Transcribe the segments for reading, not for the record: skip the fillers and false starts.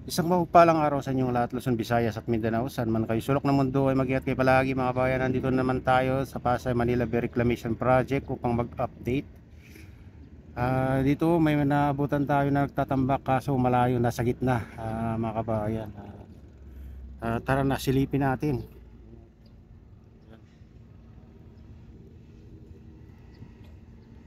Isang mapagpalang araw sa inyong lahat, Luzon, Visayas at Mindanao. Saan man kayo sulok ng mundo ay mag-ingat kayo palagi mga kabayan. Nandito naman tayo sa Pasay Manila Bay Reclamation Project upang mag-update. Dito may naabutan tayo na nagtatambak kaso malayo, nasa gitna, mga kabayan. Tara na, silipin natin.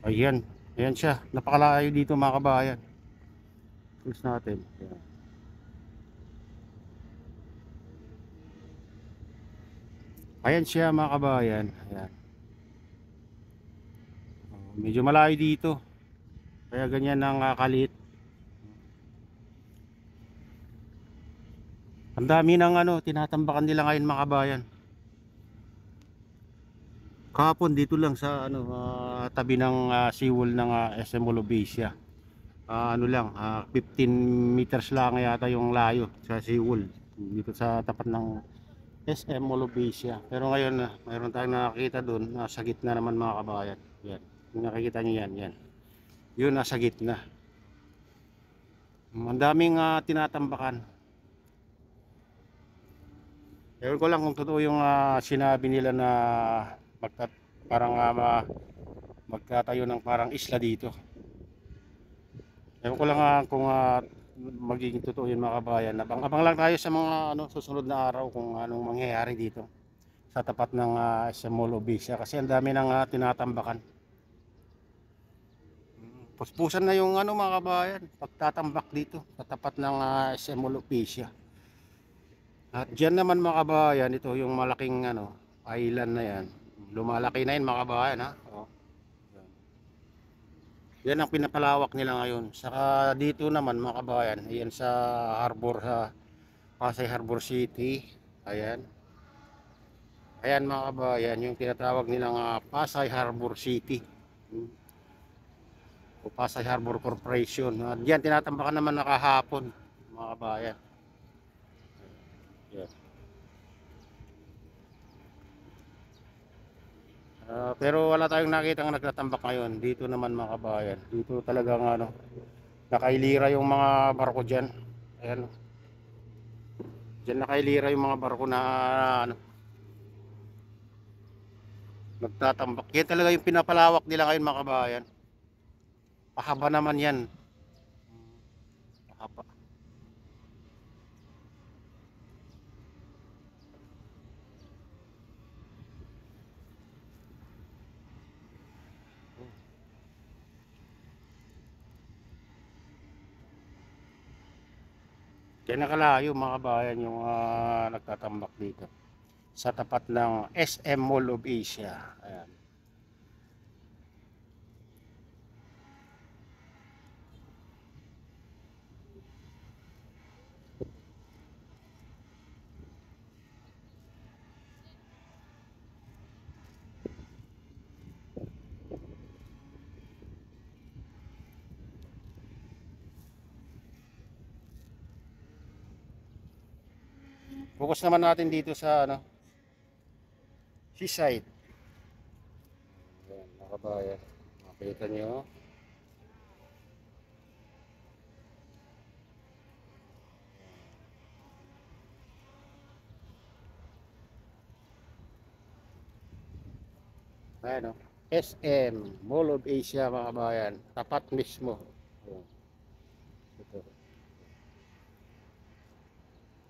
Ayan, ayan siya. Napakalayo dito mga kabayan. Close natin. Ayan. Ayan siya mga kabayan. Ayan. Medyo malayo dito. Kaya ganyan ang kalit. Ang dami ng tinatambakan nila ngayon mga kabayan. Kahapon dito lang sa tabi ng seawall ng SM Molobesia. Ano lang, 15 meters lang yata yung layo sa seawall dito sa tapat ng SM Molobesia. Pero ngayon mayroon tayong nakakita doon, nasa gitna naman mga kabayan. Yan. Yung nakikita niyo yan, yan. Yun nasa gitna. Ang daming tinatambakan. Ewan ko lang kung totoo yung sinabi nila na magtat parang magtatayo ng parang isla dito. Ewan ko lang kung magiging totoo yun mga kabayan. Abang-abang lang tayo sa mga susunod na araw kung anong mangyayari dito sa tapat ng SM Mall Obisia kasi ang dami ng tinatambakan. Puspusan na yung mga kabayan pagtatambak dito sa tapat ng SM Mall Obisia. At dyan naman mga kabayan, ito yung malaking island na yan. Lumalaki na yun mga kabayan ha. Oh. Yan ang pinapalawak nila ngayon. Saka dito naman mga kabayan, ayan sa harbor, sa Pasay Harbor City. Ayan. Ayan mga kabayan, yung tinatawag nilang Pasay Harbor City. O Pasay Harbor Corporation. Diyan tinatambakan naman nakahapon mga kabayan. Yes. Pero wala tayong nakitang nagtatambak ngayon. Dito naman mga kabayan. Dito talagang nakailira yung mga barko diyan. Ayan. Diyan nakailira yung mga barko na nagtatambak. Yan talaga yung pinapalawak nila ngayon mga kabayan. Pahaba naman yan. Pahaba. Kaya nakalayo mga kabayan yung nagtatambak dito sa tapat ng SM Mall of Asia. Ayan. Focus naman natin dito sa seaside. Ayan, mga kabayan. Makita nyo. Ayan SM Mall of Asia mga kabayan. Tapat mismo. Ayan. Ito.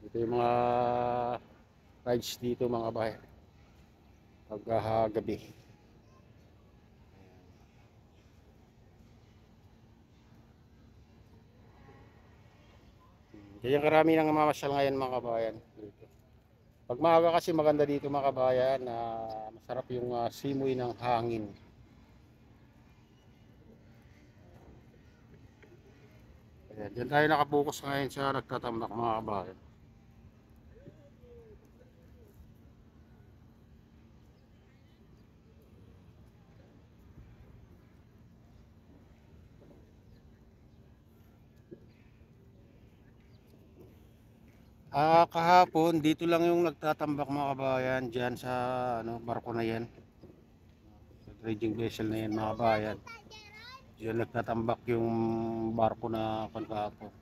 Ito yung mga rides dito mga kabayan. Pagkagabi. Kaya karami nang mamasyal ngayon mga kabayan dito. Pag maaga kasi maganda dito mga kabayan, masarap yung simoy ng hangin. Ayan, dyan tayo nakapokus ngayon sa nagtatambak mga kabayan. Kahapon dito lang yung nagtatambak mga kabayan dyan sa barko na yan. Sa dredging vessel na yan mga kabayan. Diyan nagtatambak yung barko na kahapon.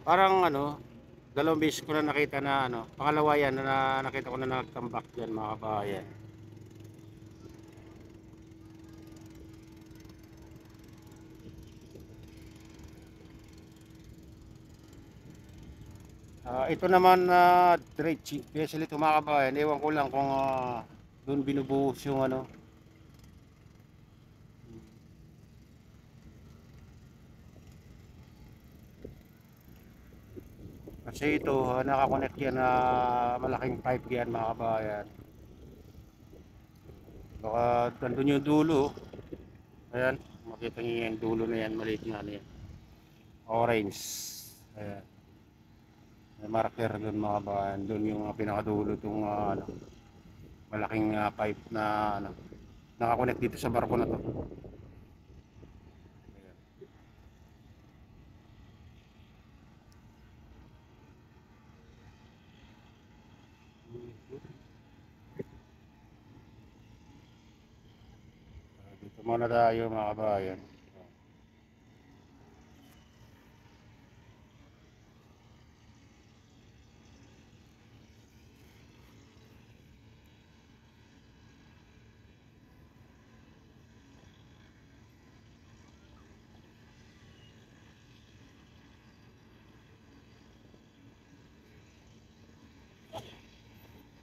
Parang ano, dalawang beses ko na nakita na ano, pangalawa yan na nakita ko na nagtambak diyan mga kabayan. Ito naman na dredge, especially ito mga kabayan, ewan ko lang kung doon binubuhos yung ano. Kasi ito, nakakonect yan na malaking pipe yan mga kabayan. Baka nandun yung dulo. Ayan, makita nyo yung dulo na yan, maliit nga na yan. Orange. Ayan. May marker doon mga kabayan. Doon yung pinakadulo itong ano, malaking pipe na ano, nakakonect dito sa barko na to. Dito muna tayo mga kabayan.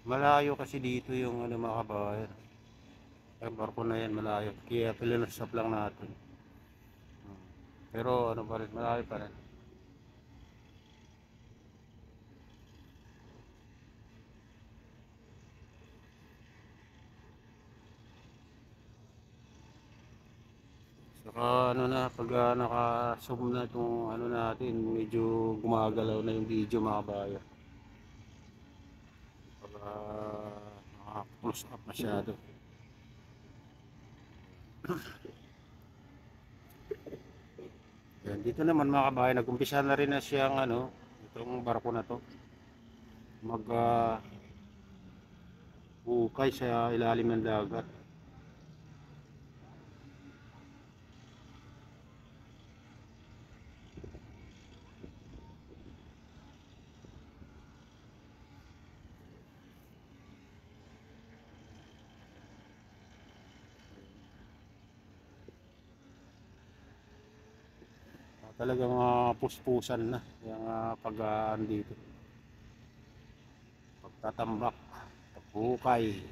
Malayo kasi dito yung ano mga kabayan. Ang barko na yan malayo. Kaya pilinasap lang natin. Pero ano pa rin, malayo pa rin. Saka ano na, pag naka-zoom na itong ano natin, medyo gumagalaw na yung video mga kabayan. Pag naka-close up masyado. Yan, dito naman mga kabayan, nag-umpisa na rin na siyang ano, itong barko na to mag hukay sa ilalim ng dagat. Talagang puspusan na yung pag dito, pagtatambak, paghukay.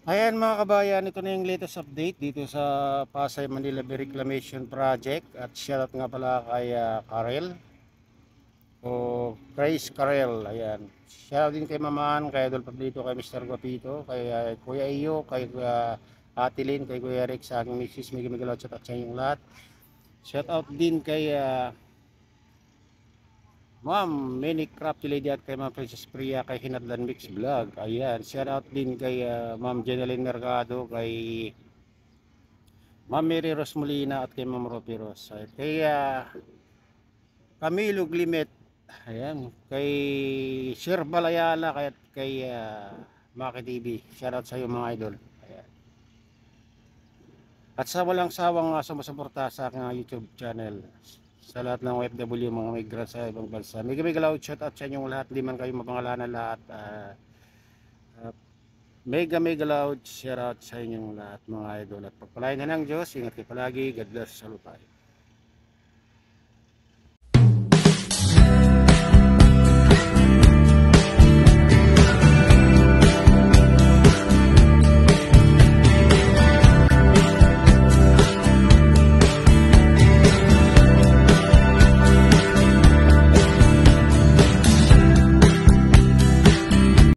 Ayan mga kabayan, ito na yung latest update dito sa Pasay Manila Bay Reclamation Project. At shoutout nga pala kay Karel o Grace Karel. Ayan, shoutout din kay Maman, kay Adol Pablito, kay Mr. Guapito, kay Kuya Iyo, kay Ate Lynn, kay Kuya Rick, sa aking Mrs. Miguel Miguelot, at sa inyong lahat. Shoutout din kay Ma'am Many Crafty Lady at kay Ma'am Princess Priya, kay Hinatlan Mix Vlog. Ayan, shout out din kay Ma'am Jeneline Mercado, kay Ma'am Mary Ros Molina at kay Ma'am Ropi Ros. Kay Camilo Glimet. Ayan, kay Sir Balayala, kay Maki TV. Shout out sa iyo mga idol. Ayan. At sa walang sawang sumusuporta sa aking YouTube channel. Sa lahat ng OFW, mga migrant sa ibang bansa. Mega loud shout out sa inyong lahat, di man kayo mapangalanan lahat. Mega loud shout out sa inyong lahat mga idol. At pagpalain na ng Diyos, ingat kayo palagi. God bless, salutay.